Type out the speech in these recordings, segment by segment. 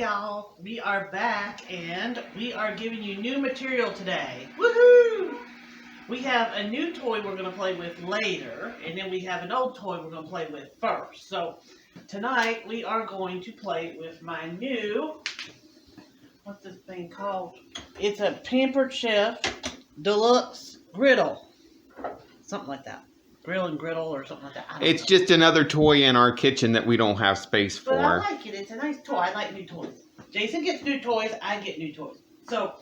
y'all, we are back and we are giving you new material today. Woohoo! We have a new toy we're going to play with later, and then we have an old toy we're going to play with first. So tonight we are going to play with my new, what's this thing called? It's a Pampered Chef Deluxe Griddle. Something like that. Grill and Griddle or something like that. It's just another toy in our kitchen that we don't have space for. But I like it. It's a nice toy. I like new toys. Jason gets new toys. I get new toys. So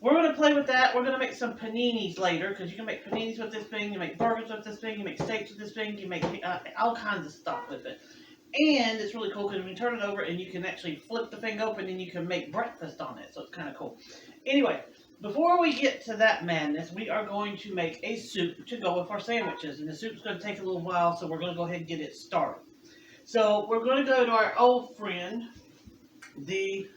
we're going to play with that. We're going to make some paninis later because you can make paninis with this thing. You make burgers with this thing. You make steaks with this thing. You make all kinds of stuff with it. And it's really cool because when you turn it over and you can actually flip the thing open and you can make breakfast on it. So it's kind of cool. Anyway, before we get to that madness, we are going to make a soup to go with our sandwiches. And the soup's going to take a little while, so we're going to go ahead and get it started. So we're going to go to our old friend, the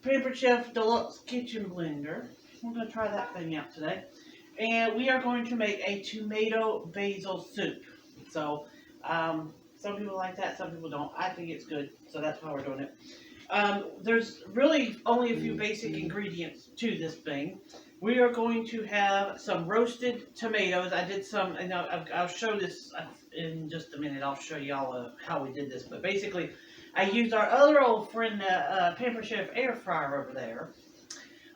Pampered Chef Deluxe Kitchen Blender. We're going to try that thing out today. And we are going to make a tomato basil soup. So some people like that, some people don't. I think it's good, so that's why we're doing it. There's really only a few basic ingredients to this thing. We are going to have some roasted tomatoes. I did some, and I'll show this in just a minute. I'll show y'all how we did this. But basically, I used our other old friend, Pampered Chef air fryer over there.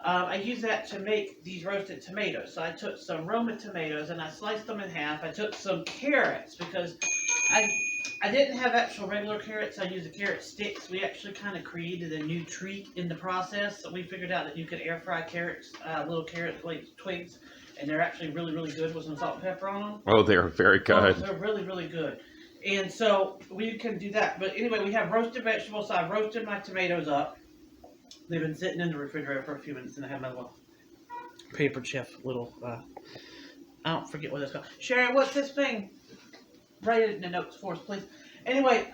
I used that to make these roasted tomatoes. So I took some Roma tomatoes and I sliced them in half. I took some carrots because I didn't have actual regular carrots. I used the carrot sticks. We actually kind of created a new treat in the process. So we figured out that you could air fry carrots, little carrot twigs, and they're actually really, really good with some salt and pepper on them. Oh, they're very good. Oh, they're really, really good. And so we can do that. But anyway, we have roasted vegetables. So I roasted my tomatoes up. They've been sitting in the refrigerator for a few minutes, and I have my little Pampered Chef little, I don't forget what it's called. Sharon, what's this thing? Write it in the notes for us, please. Anyway,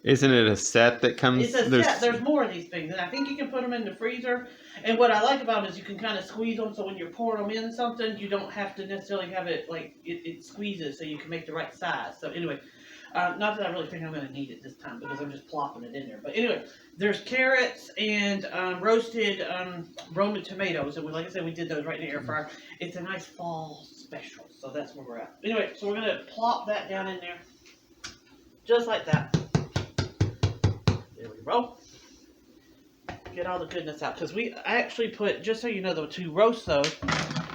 isn't it a set that comes? It's a set. There's more of these things, and I think you can put them in the freezer. And what I like about them is you can kind of squeeze them, so when you're pouring them in something, you don't have to necessarily have it like it squeezes, so you can make the right size. So anyway, not that I really think I'm going to need it this time because I'm just plopping it in there. But anyway, there's carrots and roasted Roma tomatoes, and like I said, we did those right in the air fryer. It's a nice fall special, so that's where we're at. Anyway, so we're going to plop that down in there, just like that. There we go. Get all the goodness out, because I actually put, just so you know, to roast those,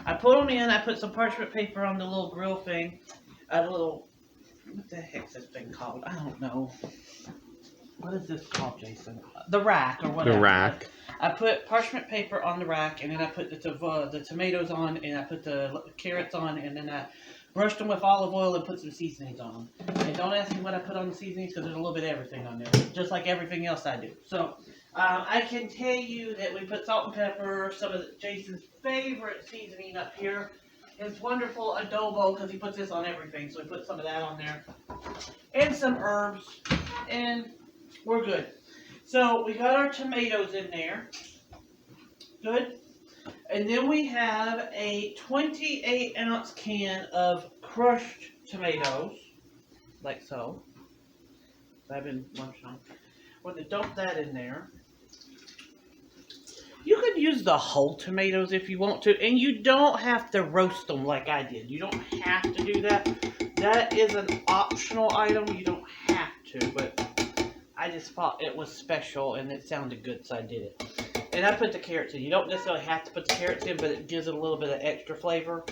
I put them in. I put some parchment paper on the little grill thing, a little. What the heck's this thing called? I don't know. What is this called, Jason? The rack or whatever. The rack. I put parchment paper on the rack, and then I put the tomatoes on, and I put the carrots on, and then I brushed them with olive oil and put some seasonings on them. And don't ask me what I put on the seasonings because there's a little bit of everything on there, just like everything else I do. So I can tell you that we put salt and pepper, some of Jason's favorite seasoning up here. His wonderful adobo, because he puts this on everything, so we put some of that on there. And some herbs, and we're good. So we got our tomatoes in there. Good. And then we have a 28-ounce can of crushed tomatoes, like so. I've been munching on. We're going to dump that in there. You could use the whole tomatoes if you want to, and you don't have to roast them like I did. You don't have to do that. That is an optional item. You don't have to, but I just thought it was special, and it sounded good, so I did it. And I put the carrots in. You don't necessarily have to put the carrots in, but it gives it a little bit of extra flavor.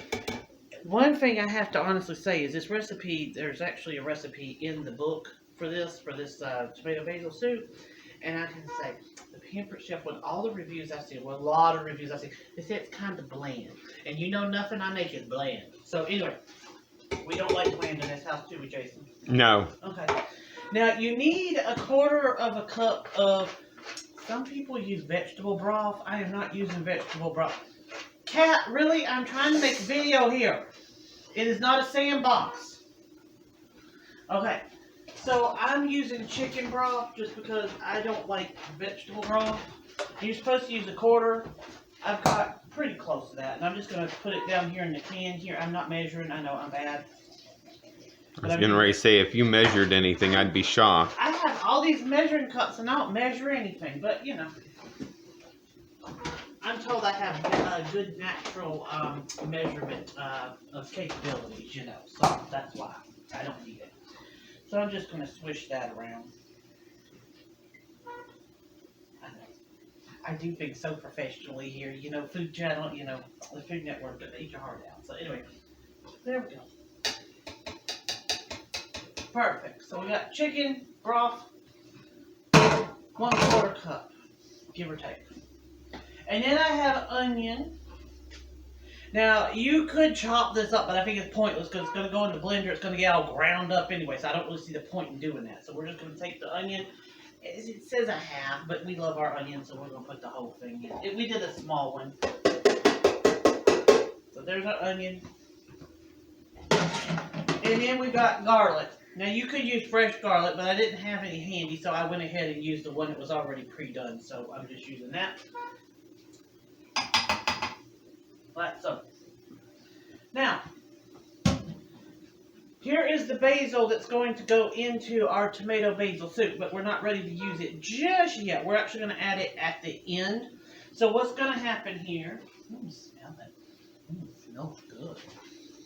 One thing I have to honestly say is this recipe, there's actually a recipe in the book for this tomato basil soup. And I can say, the Pampered Chef, with all the reviews I've seen, with a lot of reviews I've seen, they say it's kind of bland. And you know nothing I make is bland. So anyway, we don't like bland in this house, do we, Jason? No. Okay. Now, you need a quarter of a cup of, some people use vegetable broth. I am not using vegetable broth. Kat, really? I'm trying to make a video here. It is not a sandbox. Okay. So I'm using chicken broth just because I don't like vegetable broth. You're supposed to use a quarter. I've got pretty close to that. And I'm just going to put it down here in the can here. I'm not measuring. I know I'm bad. I was getting ready to say, if you measured anything, I'd be shocked. I have all these measuring cups and I don't measure anything, but you know. I'm told I have a good natural measurement of capabilities, you know, so that's why I don't need it. So I'm just going to swish that around. I know. I do things so professionally here, you know, Food Channel, you know, the Food Network, that eat your heart out. So anyway, there we go. Perfect. So we got chicken, broth, 1/4 cup, give or take. And then I have onion. Now, you could chop this up, but I think it's pointless because it's going to go in the blender. It's going to get all ground up anyway, so I don't really see the point in doing that. So we're just going to take the onion. It says a half, but we love our onion, so we're going to put the whole thing in. We did a small one. So there's our onion. And then we got garlic. Now, you could use fresh garlic, but I didn't have any handy, so I went ahead and used the one that was already pre-done. So I'm just using that. Like so. Now, here is the basil that's going to go into our tomato basil soup, but we're not ready to use it just yet. We're actually going to add it at the end. So what's going to happen here? Smell that. It smells good.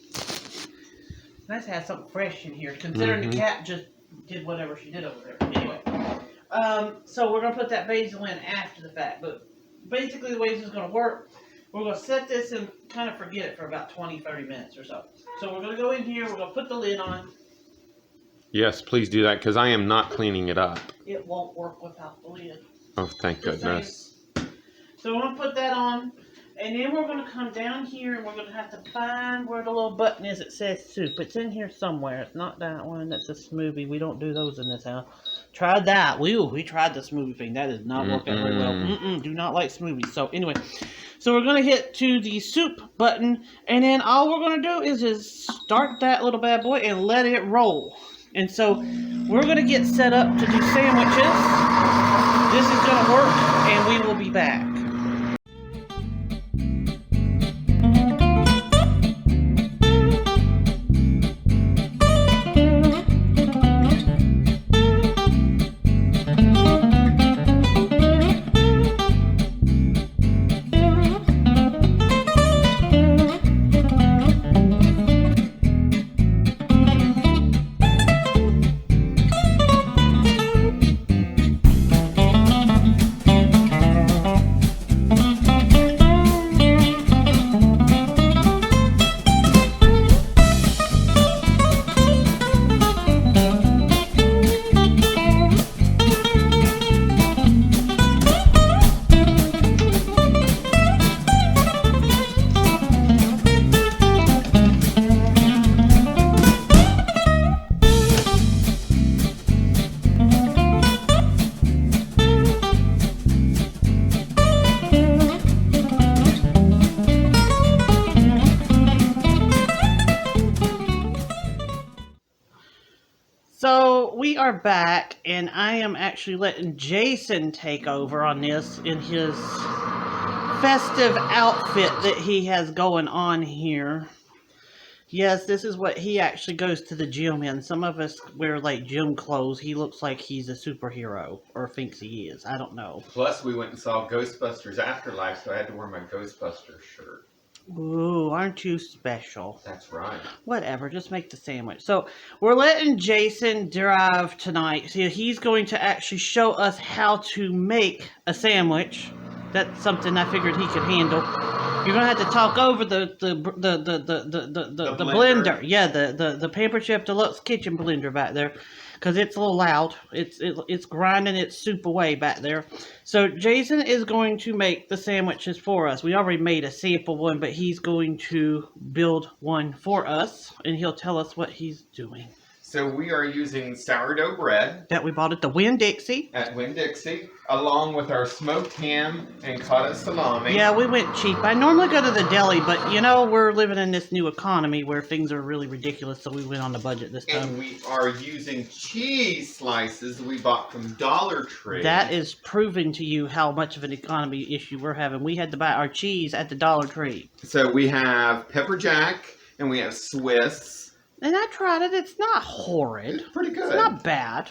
It's nice to have something fresh in here, considering the cat just did whatever she did over there. Anyway, so we're going to put that basil in after the fact, but basically the way this is going to work, we're going to set this and kind of forget it for about 20-30 minutes or so. So we're going to go in here, we're going to put the lid on. Yes, please do that, because I am not cleaning it up. It won't work without the lid. Oh, thank goodness. So we're going to put that on, and then we're going to come down here, and we're going to have to find where the little button is that says soup. It's in here somewhere. It's not that one. That's a smoothie. We don't do those in this house. Tried that. We tried the smoothie thing. That is not working very well. Do not like smoothies. So anyway, so we're going to hit to the soup button, and then all we're going to do is just start that little bad boy and let it roll. And so we're going to get set up to do sandwiches. This is going to work, and we will be back. So we are back, and I am actually letting Jason take over on this in his festive outfit that he has going on here. Yes, this is what he actually goes to the gym in. Some of us wear like gym clothes. He looks like he's a superhero, or thinks he is. I don't know. Plus, we went and saw Ghostbusters Afterlife, so I had to wear my Ghostbusters shirt. Ooh, aren't you special? That's right. Whatever, just make the sandwich. So, we're letting Jason drive tonight. So he's going to actually show us how to make a sandwich. That's something I figured he could handle. You're gonna have to talk over the blender. Yeah, the Pampered Deluxe kitchen blender back there, because it's a little loud. It's grinding its soup away back there. So Jason is going to make the sandwiches for us. We already made a sample one, but he's going to build one for us, and he'll tell us what he's doing. So we are using sourdough bread that we bought at the Winn-Dixie. At Winn-Dixie, along with our smoked ham and cottage salami. Yeah, we went cheap. I normally go to the deli, but you know, we're living in this new economy where things are really ridiculous, so we went on the budget this time. And we are using cheese slices we bought from Dollar Tree. That is proving to you how much of an economy issue we're having. We had to buy our cheese at the Dollar Tree. So we have pepper jack, and we have Swiss. And I tried it. It's not horrid. It's pretty good. It's not bad.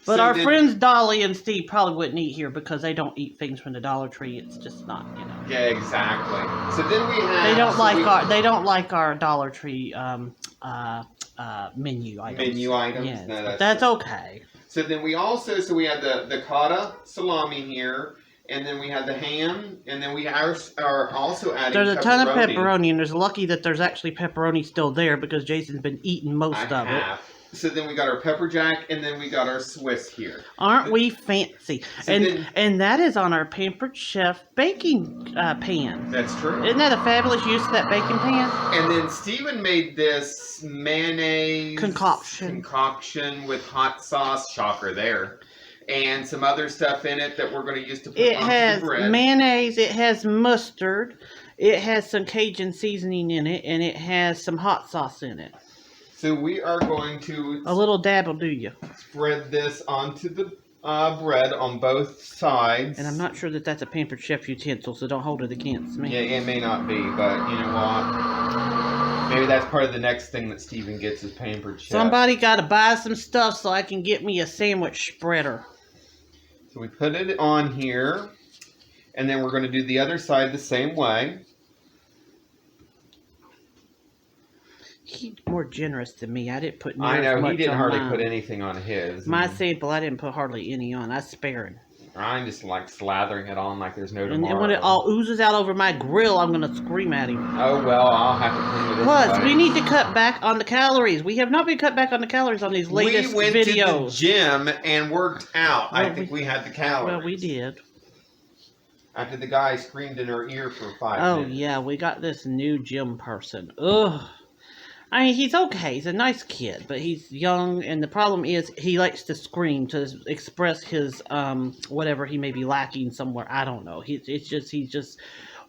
But So our then- friends Dolly and Steve probably wouldn't eat here because they don't eat things from the Dollar Tree. It's just not, you know. Yeah, exactly. So then we have. They don't so like we- our our Dollar Tree menu items. Menu items? Yes, No, but that's that's okay. So then we also, so we have the cotta salami here, and then we have the ham, and then we are also adding There's a ton of pepperoni, and there's lucky that there's actually pepperoni still there because Jason's been eating most of it. So then we got our pepper jack, and then we got our Swiss here. Aren't we fancy? So and then- and that is on our Pampered Chef baking pan. That's true. Isn't that a fabulous use of that baking pan? And then Steven made this mayonnaise concoction with hot sauce, shocker there, and some other stuff in it that we're going to use to put It onto has the bread. mayonnaise, it has mustard, it has some Cajun seasoning in it, and it has some hot sauce in it. So we are going to A little dab will do you. spread this onto the bread on both sides. And I'm not sure that that's a Pampered Chef utensil, so don't hold it against me. Yeah, it may not be, but you know what? Maybe that's part of the next thing that Steven gets is Pampered Chef. Somebody got to buy some stuff so I can get me a sandwich spreader. So we put it on here, and then we're going to do the other side the same way. He's more generous than me. I didn't put near I know, as much he didn't on hardly mine. put anything on his. My sample, I didn't put hardly any on. I spared. I'm just like slathering it on like there's no And tomorrow. when it all oozes out over my grill, I'm going to scream at him. Oh, well, I'll have to clean it Plus, anyway. we need to cut back on the calories. We have not been cut back on the calories on these latest we went videos. to the gym and worked out. Well, I think we had the calories. Well, we did. After the guy screamed in her ear for 5 Oh, minutes. yeah, we got this new gym person. Ugh. I mean, he's okay. He's a nice kid, but he's young, and the problem is he likes to scream to express his, whatever he may be lacking somewhere. I don't know. He's just,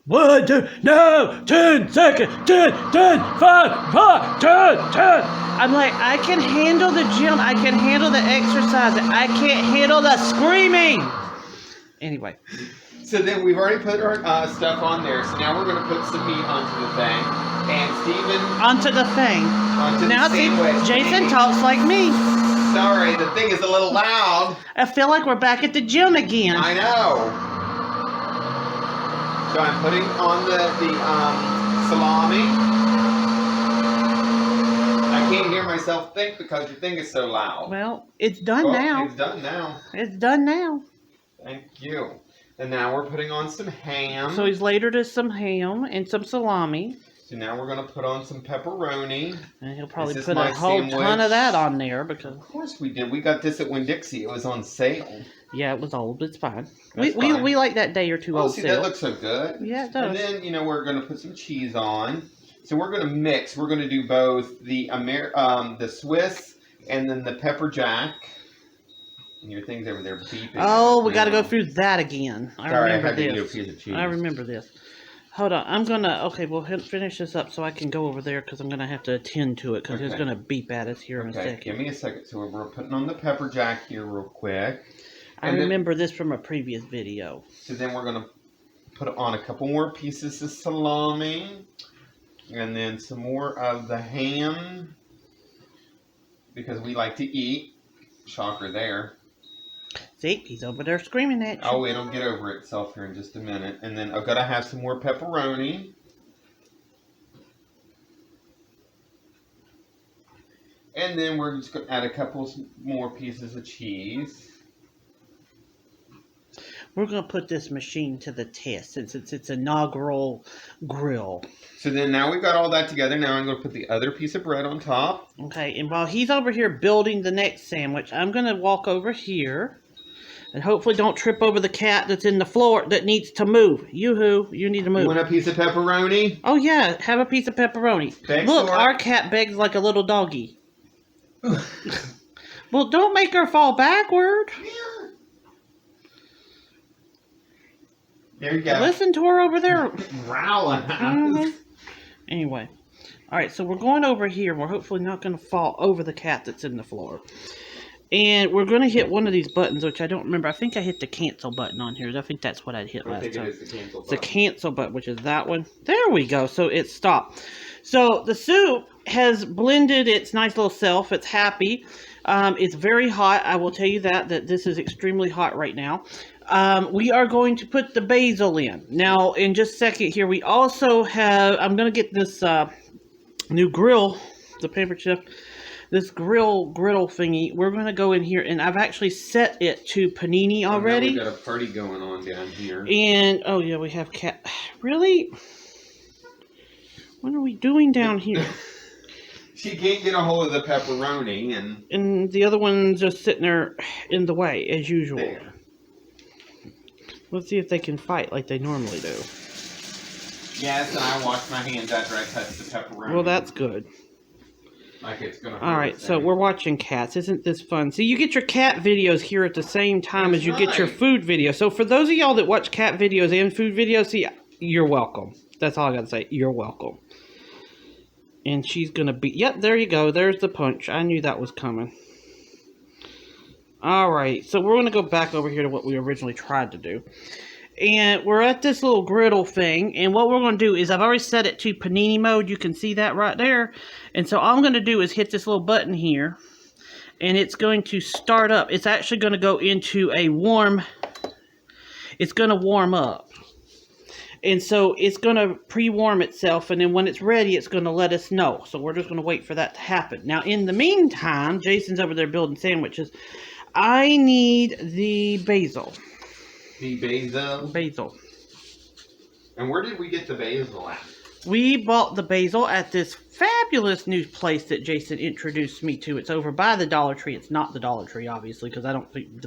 1, 2, no, 10 seconds, 10, 5, 5, 10. I'm like, I can handle the gym. I can handle the exercise. I can't handle the screaming. Anyway. So then we've already put our stuff on there. So now we're going to put some meat onto the thing. And Steven... Onto the thing. Onto Now, the see, sandwich. Jason talks like me. Sorry, the thing is a little loud. I feel like we're back at the gym again. I know. So I'm putting on the salami. I can't hear myself think because the thing is so loud. Well, it's done Oh, now. It's done now. It's done now. Thank you. And now we're putting on some ham. So he's latered us some ham and some salami. So now we're going to put on some pepperoni. And he'll probably This is put my a whole ton sandwich. of that on there because, Of course we did. We got this at Winn-Dixie. It was on sale. yeah, it was old. It's fine. That's We fine. like that day or two Oh, old see, sale. that looks so good. Yeah, it And does. then, we're going to put some cheese on. So we're going to mix. We're going to do both the Swiss and then the pepper jack. And your thing's over there beeping. Oh, we got to now. go through that again. I Sorry, I remember had to eat a this. piece of cheese. I remember this. Hold on. I'm going to... Okay, we'll finish this up so I can go over there because I'm going to have to attend to it because it's Okay. going to beep at us here in a Okay, second. give me a second. So we're putting on the pepper jack here real quick. I And then- remember this from a previous video. So then we're going to put on a couple more pieces of salami. And then some more of the ham. Because we like to eat. Shocker there. See, he's over there screaming at you. Oh, it'll get over itself here in just a minute. And then I've got to have some more pepperoni. And then we're just going to add a couple more pieces of cheese. We're going to put this machine to the test since it's its inaugural grill. So then now we've got all that together. Now I'm going to put the other piece of bread on top. Okay, and while he's over here building the next sandwich, I'm going to walk over here. And hopefully don't trip over the cat that's in the floor that needs to move. Yoo-hoo, you need to You move. want a piece of pepperoni? Oh yeah, have a piece of pepperoni. Begs Look, for it. our cat begs like a little doggy. Well, don't make her fall backward. There you go. Listen to her over there. Growling. Mhm. Anyway. Alright, so we're going over here. We're hopefully not going to fall over the cat that's in the floor. And we're going to hit one of these buttons, which I don't remember. I think I hit the cancel button on here. I think that's what I hit last time. I think it is the cancel It's button. the cancel button, which is that one. There we go. So it stopped. So the soup has blended its nice little self. It's happy. It's very hot. I will tell you that this is extremely hot right now. We are going to put the basil in. Now, in just a second here, we also have, I'm going to get this new grill, the Pampered Chef, this griddle thingy. We're going to go in here, and I've actually set it to Panini already. We've got a party going on down here. And, oh yeah, we have cat. Really? What are we doing down here? She can't get a hold of the pepperoni, and the other one's just sitting there in the way, as usual. There. Let's see if they can fight like they normally do. Yes, and I wash my hands after I touch the pepperoni. Well, that's good. Like it's gonna hurt. Alright, so we're watching cats. Isn't this fun? See, you get your cat videos here at the same time as you get your food video. So for those of y'all that watch cat videos and food videos, see, you're welcome. That's all I gotta say. You're welcome. And she's gonna be... Yep, there you go. There's the punch. I knew that was coming. Alright, so we're gonna go back over here to what we originally tried to do. And we're at this little griddle thing, and what we're going to do is I've already set it to Panini mode. You can see that right there. And so all I'm going to do is hit this little button here, and it's going to start up. It's actually going to go into a warm, it's going to warm up. And so it's going to pre-warm itself, and then when it's ready, it's going to let us know. So we're just going to wait for that to happen. Now, in the meantime, Jason's over there building sandwiches. I need the basil. The basil? Basil. And where did we get the basil at? We bought the basil at this fabulous new place that Jason introduced me to. It's over by the Dollar Tree. It's not the Dollar Tree, obviously, because I don't think...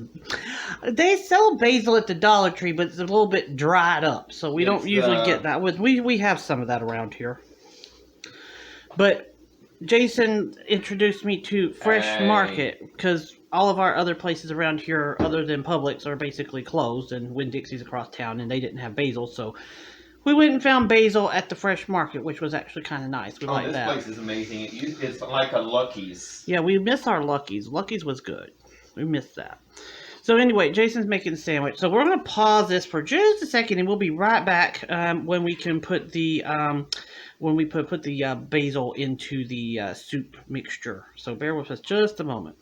They sell basil at the Dollar Tree, but it's a little bit dried up, so we don't usually get that. We have some of that around here. But Jason introduced me to Fresh Market, because all of our other places around here, other than Publix, are basically closed, and Winn-Dixie's across town, and they didn't have basil, so we went and found basil at the Fresh Market, which was actually kind of nice. We like that. This place is amazing. It's like a Lucky's. Yeah, we miss our Lucky's. Lucky's was good. We missed that. So anyway, Jason's making the sandwich. So we're going to pause this for just a second, and we'll be right back when we can put the put the basil into the soup mixture. So bear with us just a moment.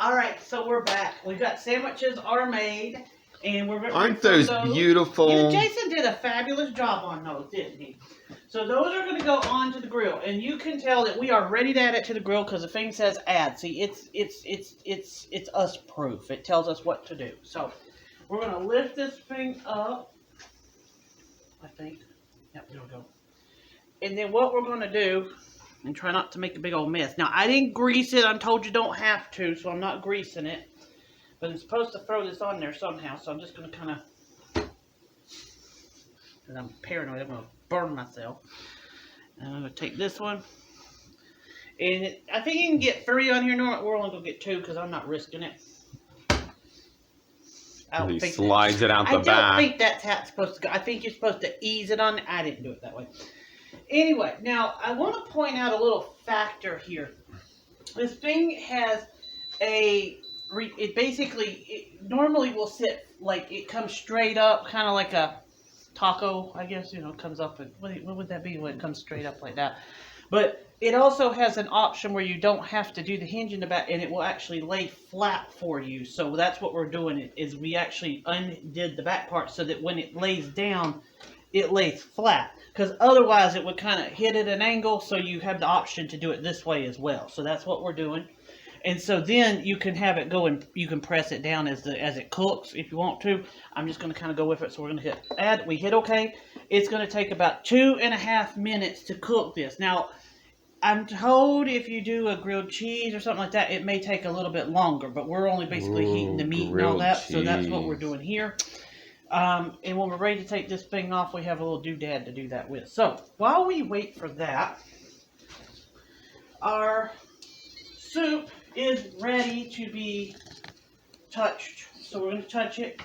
Alright, so we're back. We've got sandwiches are made, and we're going to... Aren't those beautiful? Yeah, Jason did a fabulous job on those, didn't he? So those are going to go onto the grill, and you can tell that we are ready to add it to the grill because the thing says add. See, it's us proof. It tells us what to do. So we're going to lift this thing up, I think. Yep, there we go. And then what we're going to do... And try not to make a big old mess. Now, I didn't grease it. I'm told you don't have to, so I'm not greasing it. But I'm supposed to throw this on there somehow, so I'm just going to kind of... Because I'm paranoid, I'm going to burn myself. And I'm going to take this one. And I think you can get 3 on here. No, we're only going to get 2 because I'm not risking it. He slides it out the back. I don't think that's how it's supposed to go. I think you're supposed to ease it on. I didn't do it that way. Anyway, now I want to point out a little factor here. This thing has it normally will sit like it comes straight up, kind of like a taco, I guess, comes up. And what would that be when it comes straight up like that? But it also has an option where you don't have to do the hinge in the back, and it will actually lay flat for you. So that's what we're doing, is we actually undid the back part so that when it lays down, it lays flat. Because otherwise it would kind of hit at an angle, so you have the option to do it this way as well. So that's what we're doing. And so then you can have it go and you can press it down as it cooks if you want to. I'm just going to kind of go with it. So we're going to hit add. We hit OK. It's going to take about 2.5 minutes to cook this. Now, I'm told if you do a grilled cheese or something like that, it may take a little bit longer. But we're only basically heating the meat and all that. Cheese. So that's what we're doing here. And when we're ready to take this thing off, we have a little doodad to do that with. So, while we wait for that, our soup is ready to be touched. So we're going to touch it.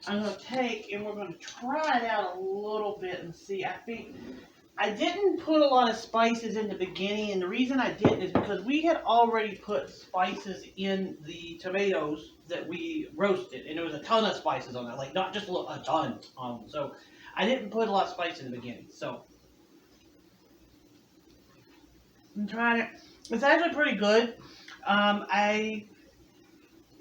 I'm going to take and we're going to try it out a little bit and see. I think I didn't put a lot of spices in the beginning, and the reason I didn't is because we had already put spices in the tomatoes that we roasted, and there was a ton of spices on there, like not just a ton on them. So I didn't put a lot of spice in the beginning. So I'm trying it. It's actually pretty good. I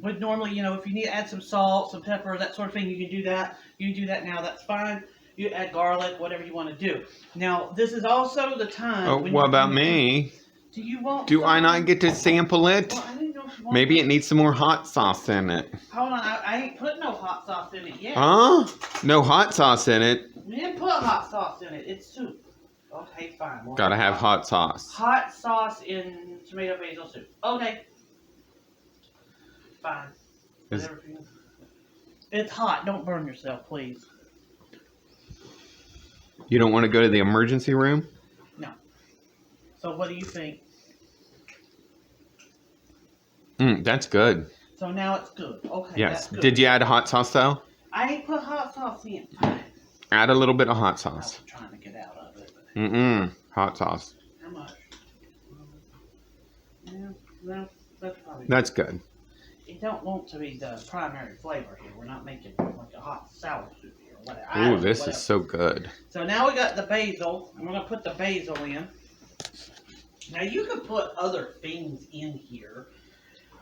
would normally, if you need to add some salt, some pepper, that sort of thing, you can do that. You can do that now, that's fine. You add garlic, whatever you want to do. Now, this is also the time. Oh, what about me? Do you want Do I some? not get to sample it? Well, I didn't know if you want Maybe some. it needs some more hot sauce in it. Hold on, I ain't put no hot sauce in it yet. Huh? No hot sauce in it. We didn't put hot sauce in it. It's soup. Okay, fine. We'll Gotta have hot sauce. Hot sauce in tomato basil soup. Okay. Fine. Whatever. It's hot. Don't burn yourself, please. You don't want to go to the emergency room? No. So what do you think? That's good. So now it's good. Okay. Yes. That's good. Did you add hot sauce though? I ain't put hot sauce in. Fine. Add a little bit of hot I was sauce. trying to get out of it. But Hot sauce. how much? Yeah. Well, that's probably. That's good. You don't want to be the primary flavor here. We're not making like a hot sour soup here. Whatever. Ooh, this is so good. So now we got the basil, and we're gonna put the basil in. Now you can put other things in here.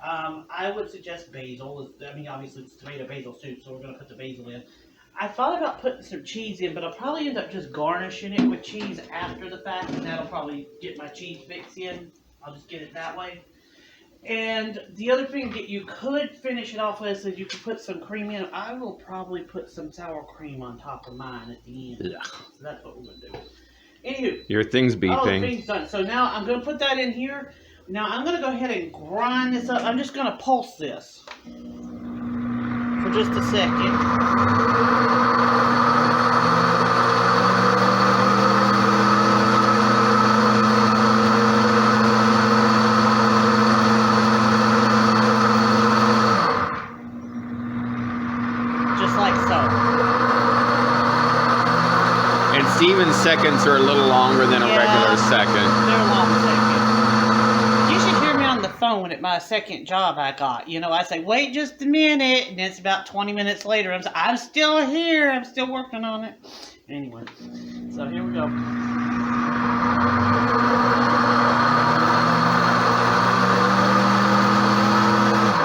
I would suggest basil. I mean, obviously it's tomato basil soup, so we're gonna put the basil in. I thought about putting some cheese in, but I'll probably end up just garnishing it with cheese after the fact, and that'll probably get my cheese mix in. I'll just get it that way. And the other thing that you could finish it off with is you could put some cream in. I will probably put some sour cream on top of mine at the end. Yeah. So that's what we're going to do. Anywho. Your thing's beeping. Oh, the thing's done. So now I'm going to put that in here. Now I'm going to go ahead and grind this up. I'm just going to pulse this for just a second. Steven's seconds are a little longer than a regular second. They're long seconds. You should hear me on the phone at my second job I got. I say, wait just a minute, and it's about 20 minutes later. I'm still here. I'm still working on it. Anyway, so here we go.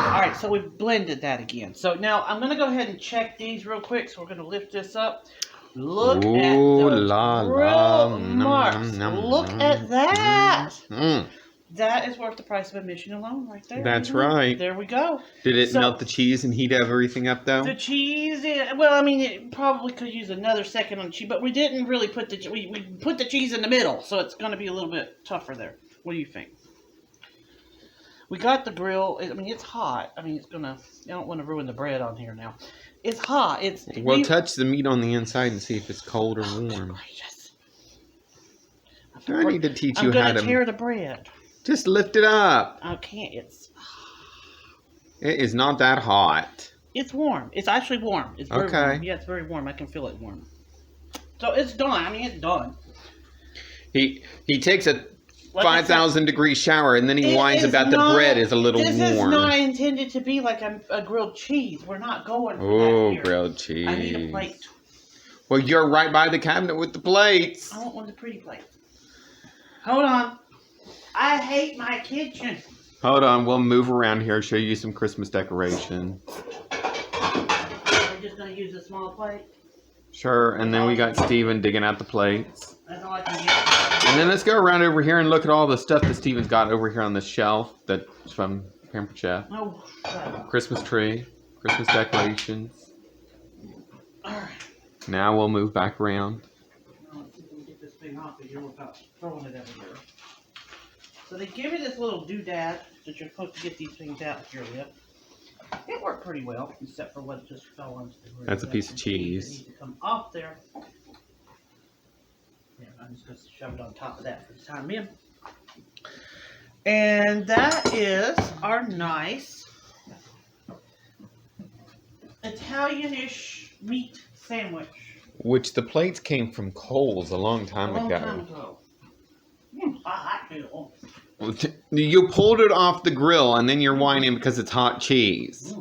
Alright, so we've blended that again. So now I'm going to go ahead and check these real quick. So we're going to lift this up. Look at the grill marks. Look at that. That is worth the price of admission alone right there. That's right. There we go. Did it melt the cheese and heat everything up though? The cheese, well, I mean, it probably could use another second on the cheese, but we didn't really put we put the cheese in the middle, so it's going to be a little bit tougher there. What do you think? We got the grill. I mean, it's hot. I mean, I don't want to ruin the bread on here now. It's hot. Touch the meat on the inside and see if it's cold or warm. I need to teach you how to... I'm going to tear the bread. Just lift it up. I can't. It is not that hot. It's warm. It's actually warm. It's very okay. warm. Yeah, it's very warm. I can feel it warm. So it's done. I mean, it's done. He takes a 5,000 degree shower and then he whines about the bread is a little warm. This is not intended to be like a grilled cheese. We're not going for that here. Grilled cheese. I need a plate. Well, you're right by the cabinet with the plates. I want one of the pretty plates. Hold on. I hate my kitchen. Hold on. We'll move around here and show you some Christmas decoration. We're just going to use a small plate? Sure. And then we got Steven digging out the plates. That's all I can get. And then let's go around over here and look at all the stuff that Steven's got over here on the shelf that's from Pampered Chef. Oh, Christmas tree, Christmas decorations. Alright. Now we'll move back around. Now let's see if we can get this thing off of here without throwing it everywhere. So they give you this little doodad that you're supposed to get these things out here with. It worked pretty well, except for what just fell onto the grill. That's a piece of cheese. It needs to come off there. Yeah, I'm just going to shove it on top of that for the time being. And that is our nice Italian-ish meat sandwich. Which the plates came from Kohl's a long time A long ago. time ago. I feel. You pulled it off the grill and then you're whining because it's hot cheese.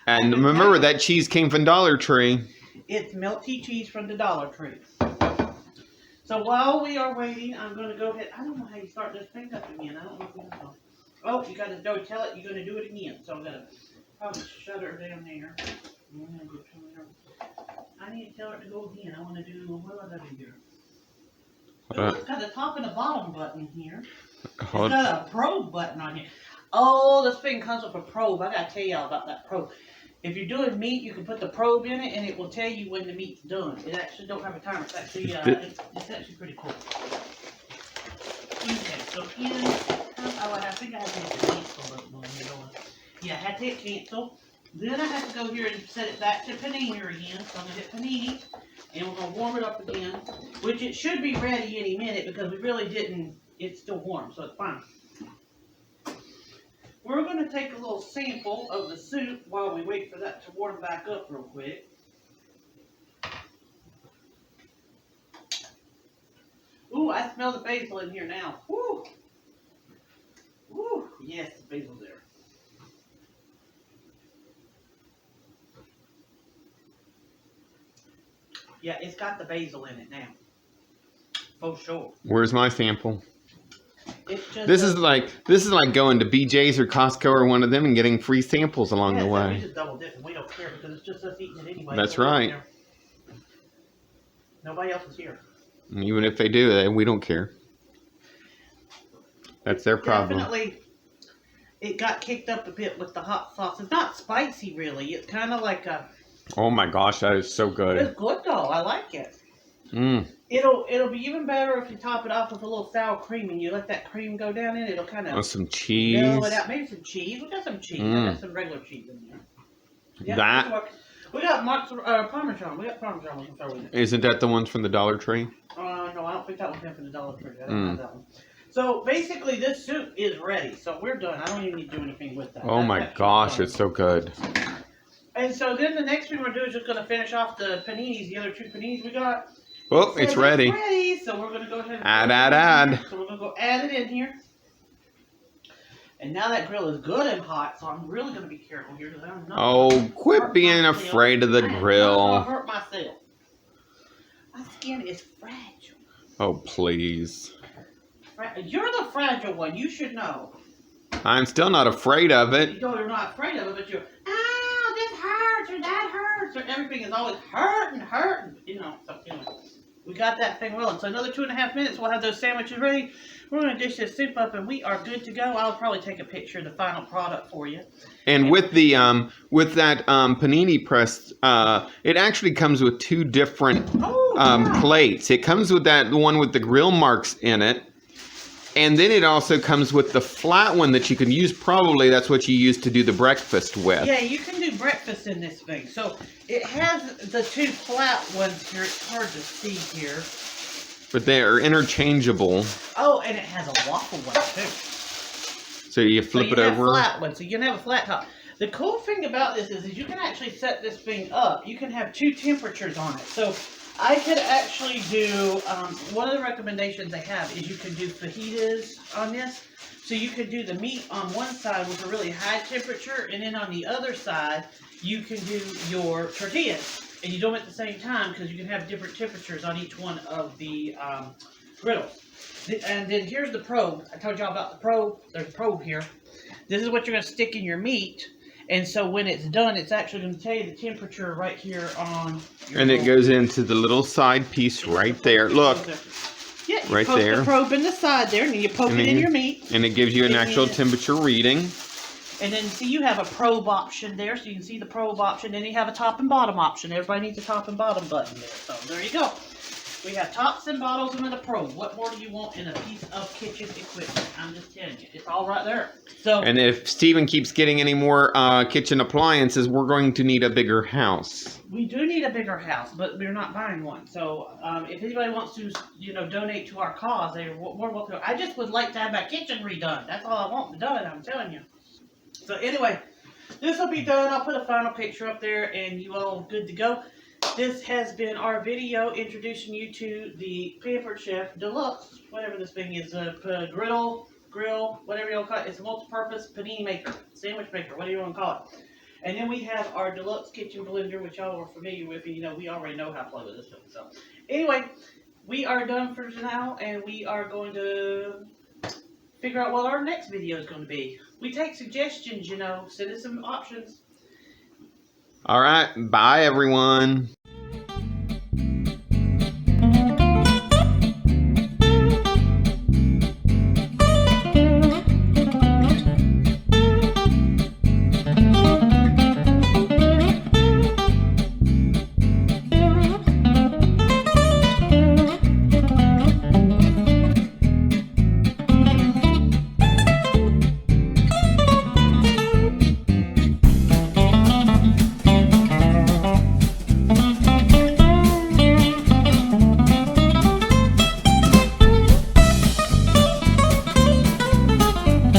And remember, that cheese came from Dollar Tree. It's melty cheese from the Dollar Tree. So while we are waiting, I'm going to go ahead. I don't know how you start this thing up again. I don't know if you know. Oh, you got to go tell it you're going to do it again. So I'm going to probably shut her down there. I need to tell her to go again. I want to do, what do I got to do here? It's got the top and the bottom button here. It's got a probe button on here. Oh, this thing comes with a probe. I got to tell y'all about that probe. If you're doing meat, you can put the probe in it, and it will tell you when the meat's done. It actually don't have a timer. It's actually it's actually pretty cool. Okay, so I think I have to hit the cancel button. Yeah, I had to hit cancel. Then I have to go here and set it back to Panini again. So I'm gonna hit Panini, and we're gonna warm it up again, which it should be ready any minute because we really didn't. It's still warm, so it's fine. We're going to take a little sample of the soup while we wait for that to warm back up real quick. Ooh, I smell the basil in here now. Woo! Woo! Yes, the basil's there. Yeah, it's got the basil in it now. For sure. Where's my sample? This is like going to BJ's or Costco or one of them and getting free samples along the way. We just double dip and we don't care because it's just us eating it anyway. That's right. Nobody else is here. And even if they do, we don't care. That's their problem. Definitely, it got kicked up a bit with the hot sauce. It's not spicy really. It's kind of like a. Oh my gosh, that is so good. It's good though. I like it. Mmm. It'll be even better if you top it off with a little sour cream and you let that cream go down in it. It'll kind of some cheese. Mellow it out. Maybe some cheese. We got some cheese. I got some regular cheese in there. Yeah, we got Parmesan. We got Parmesan. We can throw in it. Isn't that the ones from the Dollar Tree? No, I don't think that one came from the Dollar Tree. I didn't have that one. So basically, this soup is ready. So we're done. I don't even need to do anything with that. Oh my gosh, it's so good. And so then the next thing we're going to do is just going to finish off the paninis, the other two paninis we got. Oh, it's ready. It's ready, so we're going to go ahead and add. So we're going to go add it in here. And now that grill is good and hot, so I'm really going to be careful here because I'm not. Oh, quit being afraid of the grill. I'm going to hurt myself. My skin is fragile. Oh, please. You're the fragile one. You should know. I'm still not afraid of it. You're not afraid of it, but you're, this hurts or that hurts, or everything is always hurting. You know, so anyway. We got that thing rolling. So another 2.5 minutes, we'll have those sandwiches ready. We're going to dish this soup up, and we are good to go. I'll probably take a picture of the final product for you. And with the with that panini press, it actually comes with two different plates. It comes with that one with the grill marks in it, and then it also comes with the flat one that you can use. Probably that's what you use to do the breakfast with. Yeah, you can do breakfast in this thing. So it has the two flat ones here. It's hard to see here. But they are interchangeable. Oh, and it has a waffle one too. So you flip it over. Flat one, so you can have a flat top. The cool thing about this is you can actually set this thing up. You can have two temperatures on it. So I could actually do, one of the recommendations they have is you can do fajitas on this. So you could do the meat on one side with a really high temperature, and then on the other side, you can do your tortillas. And you do them at the same time because you can have different temperatures on each one of the griddles. And then here's the probe. I told y'all about the probe. There's a probe here. This is what you're going to stick in your meat. And so when it's done, it's actually going to tell you the temperature right here on your And it goes into the little side piece right there. Look. Yeah, you right poke there. the probe in the side there, and then you poke it in your meat. And it gives you an actual temperature reading. And then, see, you have a probe option there, so you can see the probe option. Then you have a top and bottom option. Everybody needs a top and bottom button there. So there you go. We have tops and bottoms and a probe. What more do you want in a piece of kitchen equipment? I'm just telling you. It's all right there. So. And if Steven keeps getting any more kitchen appliances, we're going to need a bigger house. We do need a bigger house, but we're not buying one. So if anybody wants to, donate to our cause, they're more welcome. I just would like to have my kitchen redone. That's all I want done, I'm telling you. So anyway, this will be done. I'll put a final picture up there and you all good to go. This has been our video introducing you to the Pampered Chef Deluxe, whatever this thing is, griddle, grill, whatever you want to call it. It's a multi-purpose panini maker, sandwich maker, whatever you want to call it. And then we have our Deluxe kitchen blender, which y'all are familiar with, and you know we already know how to play with this thing. So anyway, we are done for now, and we are going to figure out what our next video is going to be. We take suggestions, you know, send us some options. All right, bye everyone.